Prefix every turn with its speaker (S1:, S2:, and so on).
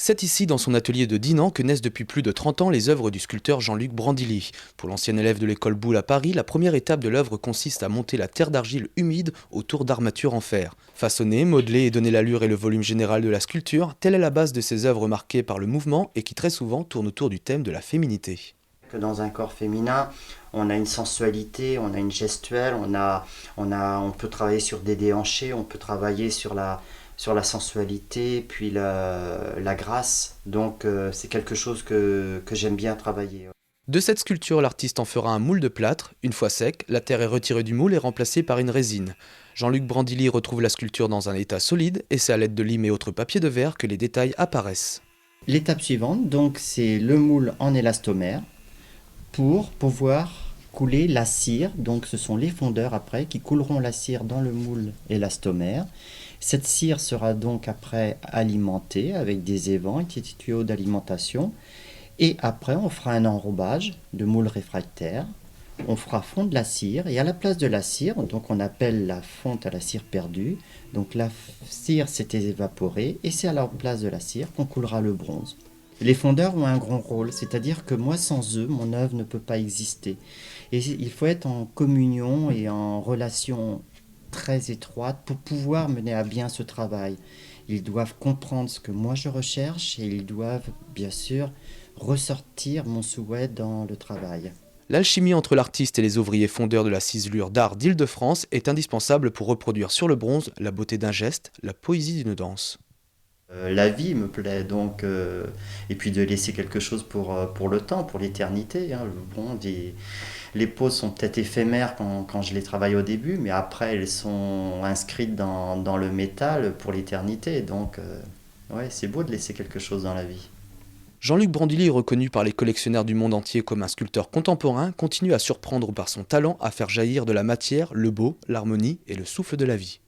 S1: C'est ici, dans son atelier de Dinan, que naissent depuis plus de 30 ans les œuvres du sculpteur Jean-Luc Brandilly. Pour l'ancien élève de l'école Boulle à Paris, la première étape de l'œuvre consiste à monter la terre d'argile humide autour d'armatures en fer. Façonner, modeler et donner l'allure et le volume général de la sculpture, telle est la base de ces œuvres marquées par le mouvement et qui très souvent tournent autour du thème de la féminité.
S2: Que dans un corps féminin, on a une sensualité, on a une gestuelle, on peut travailler sur des déhanchés, on peut travailler sur la sensualité, puis la grâce. Donc c'est quelque chose que j'aime bien travailler.
S1: De cette sculpture, l'artiste en fera un moule de plâtre. Une fois sec, la terre est retirée du moule et remplacée par une résine. Jean-Luc Brandilly retrouve la sculpture dans un état solide et c'est à l'aide de lime et autres papiers de verre que les détails apparaissent.
S2: L'étape suivante, donc, c'est le moule en élastomère pour pouvoir couler la cire. Donc ce sont les fondeurs après qui couleront la cire dans le moule élastomère. Cette cire sera donc après alimentée avec des évents et des tuyaux d'alimentation. Et après, on fera un enrobage de moule réfractaire. On fera fondre la cire et à la place de la cire, donc on appelle la fonte à la cire perdue. Donc la cire s'est évaporée et c'est à la place de la cire qu'on coulera le bronze. Les fondeurs ont un grand rôle, c'est-à-dire que moi sans eux, mon œuvre ne peut pas exister. Et il faut être en communion et en relation très étroite pour pouvoir mener à bien ce travail. Ils doivent comprendre ce que moi je recherche et ils doivent bien sûr ressortir mon souhait dans le travail.
S1: L'alchimie entre l'artiste et les ouvriers fondeurs de la ciselure d'art d'Île-de-France est indispensable pour reproduire sur le bronze la beauté d'un geste, la poésie d'une danse.
S2: La vie me plaît donc, et puis de laisser quelque chose pour le temps, pour l'éternité. Hein. Bon, les poses sont peut-être éphémères quand je les travaille au début, mais après elles sont inscrites dans le métal pour l'éternité. Donc, ouais, c'est beau de laisser quelque chose dans la vie.
S1: Jean-Luc Brandilly, reconnu par les collectionneurs du monde entier comme un sculpteur contemporain, continue à surprendre par son talent à faire jaillir de la matière le beau, l'harmonie et le souffle de la vie.